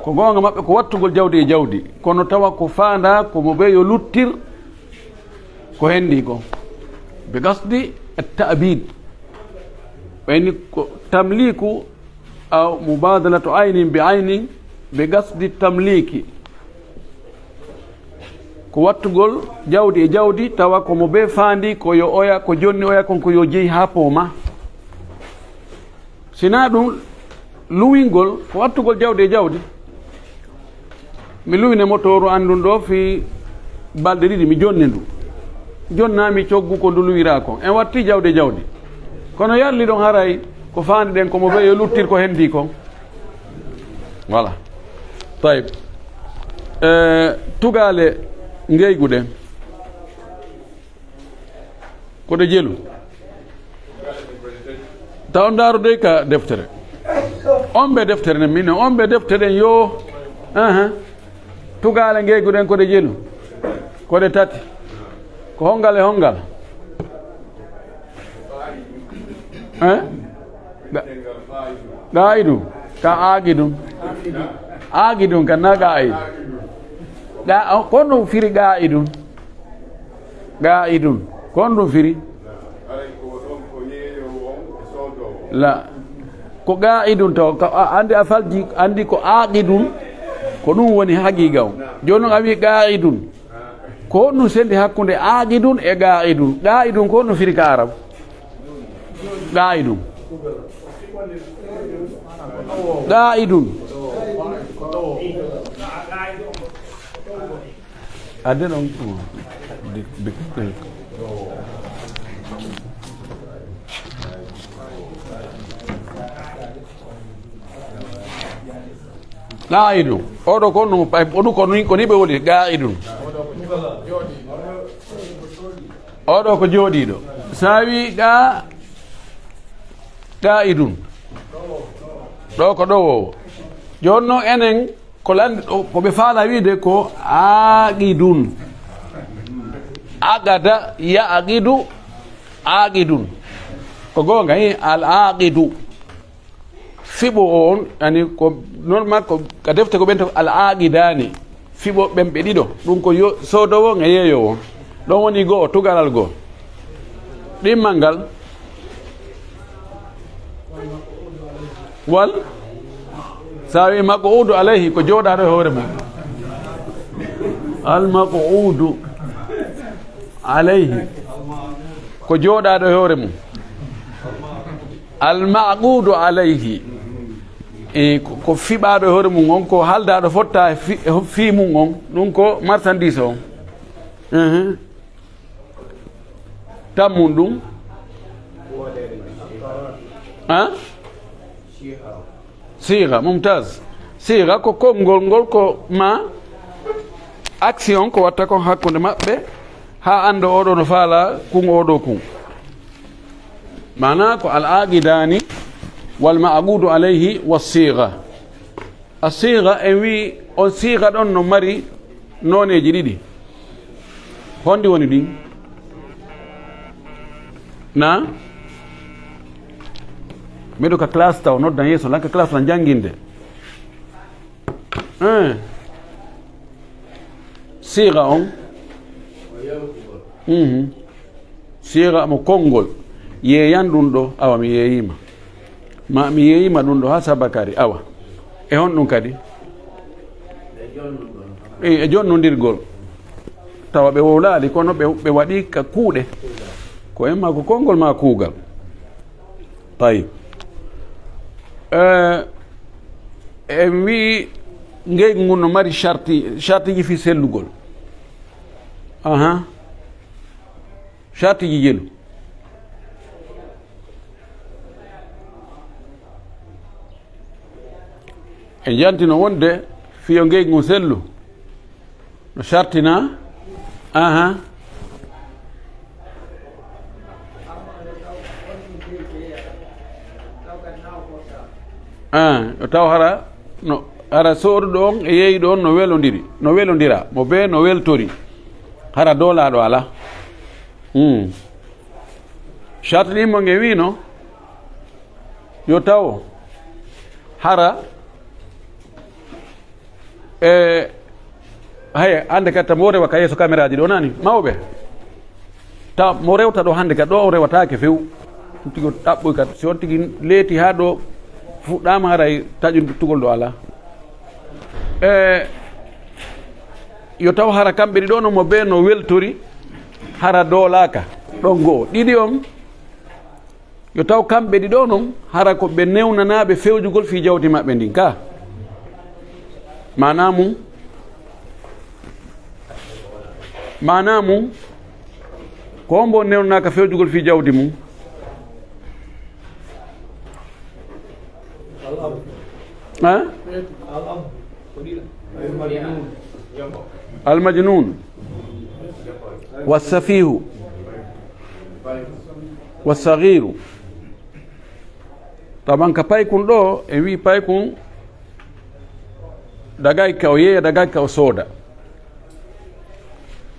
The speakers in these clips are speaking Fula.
ko gonga mabbe ko wattugol jawdi e jawdi kono tawa ko faanda ko mo be yo luttir ko hendi ko be gasdi at-ta'bid bayni ko tamliku aw mubadalatu aynin bi aynin be gasdi tamliki ko wattugol jawdi e jawdi tawa ko mo be faandi ko yo oya ko jonni oya kon ko yo jeyi ha poma sina dum luwingol ko wattugol jawdi e jawdi mi luwine motoru andun do fi balde didi mi jonni ndu jonnami coggu ko ndu luwira ko en watti jawdi e jawdi kono yalli don haray ko faandi den ko mo be yo luttir ko hendi ko voilà tayib tugale ngeygude ko de jelu taw ndarude ka deftere ombe deftere ne min ombe deftere yo tugale ngeyguden ko de jelu ko de tati ko hongal e hongal gaidu ka agidun kan na gaidu ga kono firi ga'idun kono firi la ko ga'idun to andi afalji andi ko aqidun ko dum woni haqiqa jono ami ga'idun ko no sendi hakkunde aqidun e ga'idun ko no firi ka arab ga'idun I don't know. Ga'idun odo ko no odo ko ni be woli ga'idun odo ko jodido sawi ga'idun do ko do jonno enen ko landi ko be faala wiide ko aqidun agada ya aqidun ko gonga al aqidu fibo on ani ko normal ko ka defte ko bento al aqidani fibo bembe dido dum ko yo sodowo ngayeyo don woni go tugalal go dimmangal wal sawi maqudu alayhi ko jodaado hoore mum al maqudu alayhi ko jodaado hoore mum al maqudu alayhi e ko fibaado hoore mum on ko haldaado fotta fi mum on dum ko marchandise on tamundum siga mumtaz siga ko kongol ngol ko ma action ko watta ko hakkunde mabbe ha ando odo no faala kun odo kun mana ko al aqidani wal ma'budu alayhi was siga as-siga wi on siga don no mari noneji didi hondi woni din na medo ka class taw noddan yeso lanka class lan janginde siga on siga mo kongol yeyan dun do awa mi yeyima dun do ha sabakari awa e hon dun kadi e jonnondirgol tawa be wowlaali kono be wadi ka kuude ko emma ko kongol ma kuugal tayib wi ngey ngunno mari sharti ji fi sellugol sharti ji jelu e jantino wonde fiyo ngey ngun sellu no shartina taw hara no hara soruɗo on e yeeyiɗo on no welodira mo be no weltori hara dolaɗo ala shartinimo nge wino yo taw hara hay ande kata mo rewa ka yeso caméra ji ɗo nani mawɓe ta mo rewta ɗo hande ka ɗo o rewatake few tigo ɗaɓɓoy kat si on tigi leeti ha ɗo fuɗɗama haray taƴutugol ɗo ala yo taw hara kamɓe ɗi ɗo no mo ɓe no weltori hara doolaka ɗon goo ɗiɗi on yo taw kamɓe ɗi ɗo noon hara ko ɓe newnanaɓe fewjugol fi jawdi maɓɓe ndin ka mana mum ko mbo newnanaka fewjugol fi jawdi mum almajnun wassafihu wassagiru taban ka paykun ɗo e wi paykun dagay ka o yeeya dagay ka o sooda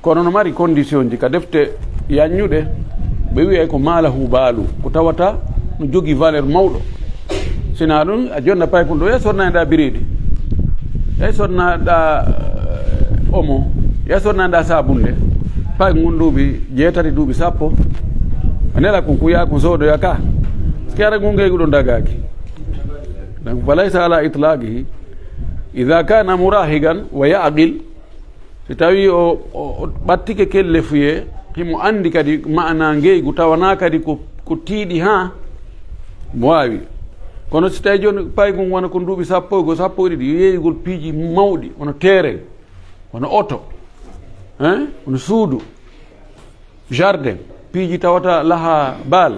kono no mari condition ji ka defte yanñuɗe ɓe wiya ko maalahu baalu ko tawata no jogii valeur mawɗo sina ɗum a jonna paykun ɗo ya sodnaɗa biridi ya sodnaɗa omo ya sodnaɗa sabunde pay ngun duuɓi 7 duuɓi 10 a nela kon kuya ko soodoya ka skara ngu ngeygu ɗo dagaki donc falaysa ala itlaqihi ida kana murahigan wa yaqil si tawi o ɓattike kelle fuye himo andi kadi mana ngeygu tawana kadi ko tiiɗi ha mo wawi kono si tawi joni paygum wona ko duuɓi 10 yo yeeygol piiji mawɗi wono terrain wono auto wono suudu jardin piiji tawata laha baal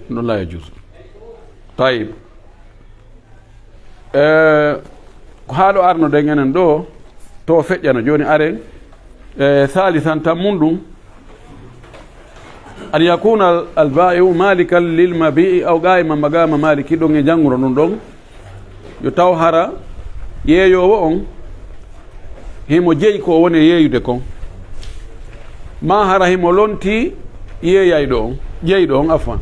non la yajuz tayib ko haɗo arno de enen ɗo to feƴƴano joni aren thalithan tammum ɗum an yakuna albai'u malikan lilmabi'i aw qa'iman magama maliki ɗon e jannguro ɗum ɗon yo taw hara yeeyowo on himo jeyi ko woni yeeyude kon ma hara himo lonti yeeyayɗo on jeyɗo on afan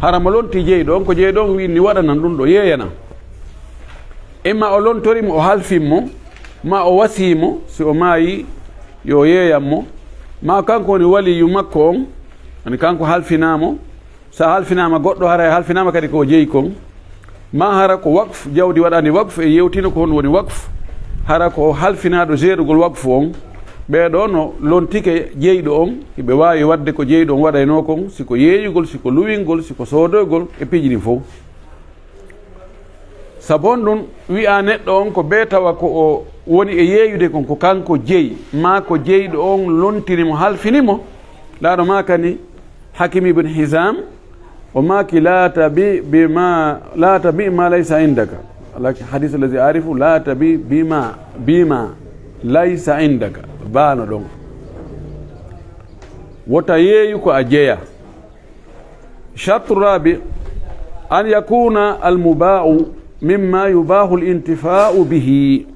hara mo lonti jeyɗo on ko jeyɗo on wi ni waɗanan ɗum ɗo yeeyana imma o lontorimo o halfinmo ma o wasimo si o maayi yo yeeyanmo ma kanko woni waliyu makko on ani kanko halfinamo sa halfinama goɗɗo hara halfinama kadi ko jeeyi kon ma hara ko waqf jawdi waɗani waqf e yewtino ko hon woni waqf hara ko halfinaɗo gérugol waqf on ɓeɗo no lontike jeyɗo on hiɓe wawi wadde ko jeyɗo on waɗayno kon siko yeeyugol siko luwingol siko soodoygol e piiji ɗin fof sabon ɗum wi'a neɗɗo on ko ɓe tawa ko o woni e yeeyude kon ko kanko jeyi ma ko jeyɗo on lontinimo halfinimo laaɗo ma kani hakim ibne hisam o maki la tabi bima laysa indaka hadith allazi arifu la tabi bima laysa indaka baano ɗon wota yeeyu ko a jeeya chartu rabi an yakuna almuba'u mimma yubahu lintifa'u bihi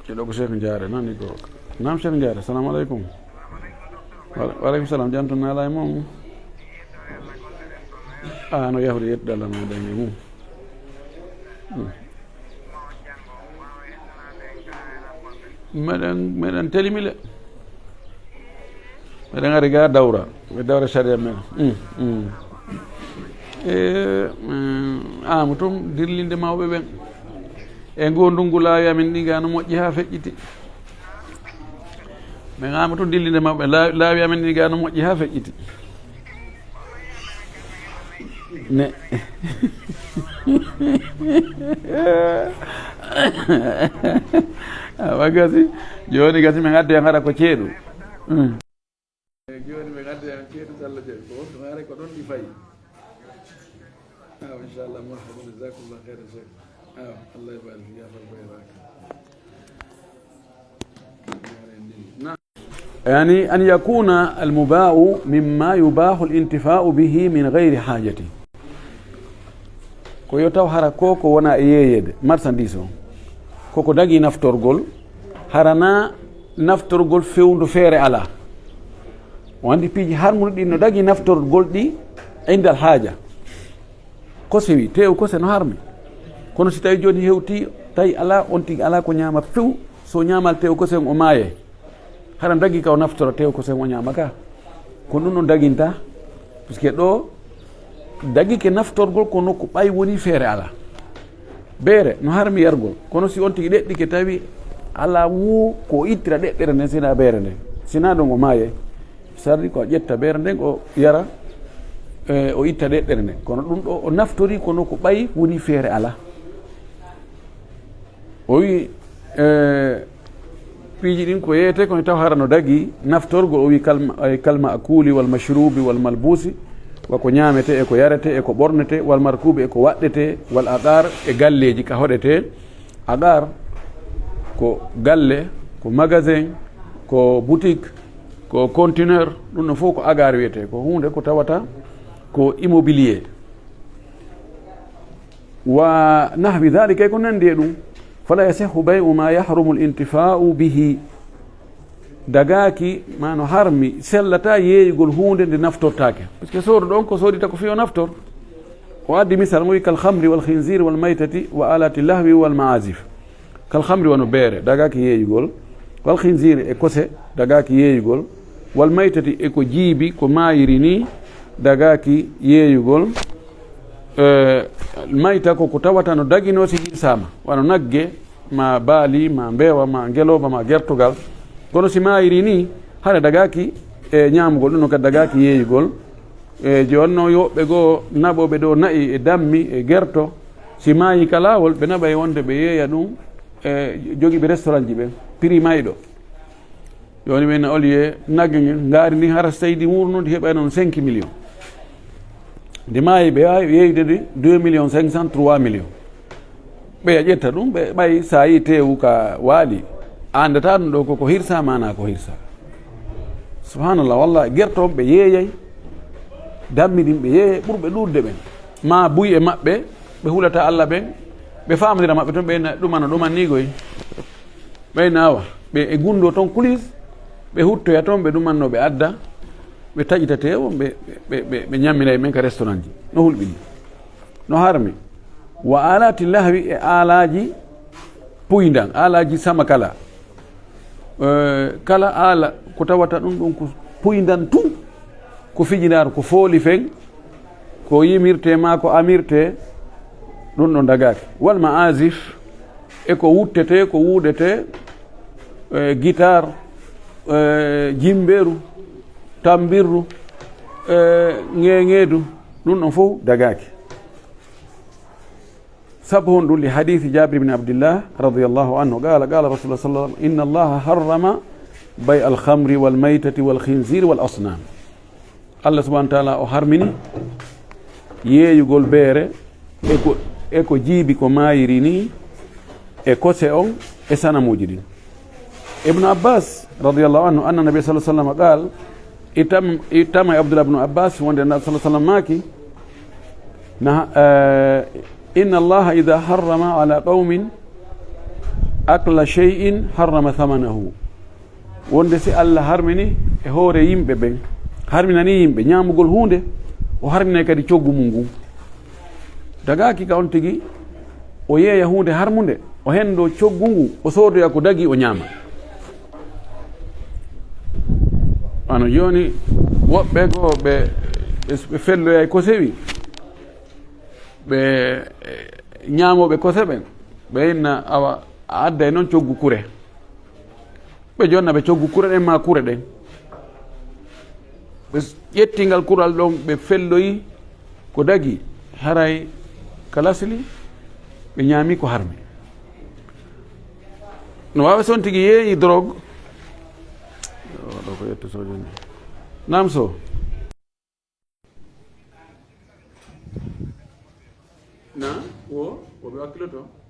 ceɗo ko cheikh jaare nani ko nam cheikh jaare assalamu aleykum waleykum salam janto naala e moom no yahude yettude allah no dañi mum meɗen telimile meɗen ari ga dawra ɓe dawra saria men mo toon dirlinde mawɓe ɓen e ngo ndungu laawi amen ɗi ga no moƴƴi ha feƴƴiti min ama toon dillinde mawɓe laawi amen ɗi ga no moƴƴi ha feƴƴiti ne awa gasi joni gasi min adde en haɗa ko ceeɗu joni min adde en ceeɗu sallah ceeɗu ko wonto haare ko ɗon ɗi fayi inchallah marhaba jasakumllah khairan cheikh allah barik yafal bayraka يعني أن يكون المباح مما يباح الانتفاع به من غير حاجته ko yo taw hara koko wona e yeeyede marchandise o koko dagi naftorgol harana naftorgol fewndu feere ala o andi piiji harmuno ɗi no dagi naftorgol ɗi indal haaja ko sewi tew kose no harmi kono si tawi joni hewti tawi ala on tigi ala ko ñama few so ñamal tew ko sen o maaye haɗa dagui ka o naftora tew ko sen o ñama ka ko ɗum non daguinta par ce que ɗo dagui ke naftorgol ko nokku ɓay woni feere ala beere no harmi yargol kono si on tigi ɗeɗɗi ke tawi ala wu ko ittira ɗeɗɗere nden sina beere nden sina ɗon o maaye sardi ko a ƴetta beere nden o yara o itta ɗeɗɗere nden kono ɗum ɗo o naftori kono ko ɓay woni feere ala o wi piiji ɗin ko yeyete kono taw hara no dagui naftorgol o wi kalma akuli wal mashrubi wal malbusi wako ñamete e ko yarete e ko ɓornete wal markubi e ko waɗɗete wal aqar e galleji ka hoɗete aqar ko galle ko magasin ko boutique ko conteneur ɗum no fof ko agar wiyete ko hunde ko tawata ko immobilier wa nahwi dhalika ko nandi e ɗum fala yasihu bay'u ma yahrumu l'intifa'u bihi dagaki mano harmi sellata yeeyugol hunde nde naftortake par ce que soodo ɗon ko soodita ko fiyo naftor o addi misal mowi kal khamri wal khinzir wal maytati wa alati lahwi wal maazif kal khamri wono beere dagaki yeeyugol wal khinzir e kose dagaki yeeyugol wal maytati e ko jiibi ko maayiri ni dagaki yeeyugol mayta ko tawata no dagino si hirsama wano nagge ma baali ma mbeewa ma ngeloba ma gertogal kono si maayiri ni hade dagaki e ñamugol ɗum no kadi dagaki yeeyugol e jonno yoɓɓe goo naɓoɓe ɗo nayi e dammi e gerto si maayi ka laawol ɓe naɓa e wonde ɓe yeeya ɗum e jogiiɓe restaurant ji ɓen prix mayɗo joni ɓen olie nagge ngaari ndi hara so tawi ɗi wurnude heɓay noon 5 millions nde maayi ɓe wawi yeeyde de 2 millions 500 3 millions ɓe a ƴetta ɗum ɓe ɓay sa yi tewu ka waali andata ɗum ɗo koko hirsa mana ko hirsa subhanallah wallah guertoɓe ɓe yeeyay dammi ɗin ɓe yeeyay ɓurɓe ɗurde ɓen ma buy e maɓɓe ɓe hulata Allah ɓen ɓe famdira maɓɓe toon ɓe ɗumano ɗumannigoy ɓey nawa ɓe e gundo toon kulis ɓe huttoya toon ɓe ɗumanno ɓe adda ɓe taƴitatewo ɓe ñamminay men ka restaurant ji no hulɓini no harmi wa alati lahwi e alaji puydan alaji sama kala kala ala ko tawata ɗum ɗum ko puydan tout ko fijinaro ko fooli fen ko yimirte ma ko amirte ɗum ɗon dagaki wal maasif e ko wuttete ko wuuɗete guitare jimberu tambirru ŋeŋeedu ɗum ɗon fof dagaki sabu hon ɗum li hadithi Jabir ibn Abdillah radiyallahu anhu qala rasulullah sallallahu alaihi wasallam inna allaha harrama bay al khamri wal maytati wal khinzir wal asnam Allah subhanahu wa ta'ala o harmini yeeyugol beere e ko jiibi ko maayiri ni e kose on e sanamuji ɗin ibnu Abbas radiyallahu anhu anna nabi sallallahu alaihi wasallam qala itama Abdullah ibn Abbas wonde nabi sallallahu alaihi wasallam maki inna allaha idha harrama ala qaumin akla shay'in harrama thamanahu wonde si Allah harmini e hoore yimɓe ɓen harminani yimɓe ñamugol hunde o harminay kadi coggu mum ngu dagaki ka on tigi o yeeya hunde harmunde o hendo coggu ngu o soodoya ko dagi o ñaama ano joni woɓɓe go ɓe felloya ko sewi ɓe ñaamoɓe kose ɓen ɓe inna awa a adda e noon coggu kure ɓe jonna ɓe coggu kure ɗen ma kure ɗen ɓe ƴettingal kural ɗon ɓe felloyi ko dagi haray kalasli ɓe ñaami ko harmi no wawa son tigi yeeyi drogue ɗo ko yetto sojoni nam so na wo ɓe wakkilo to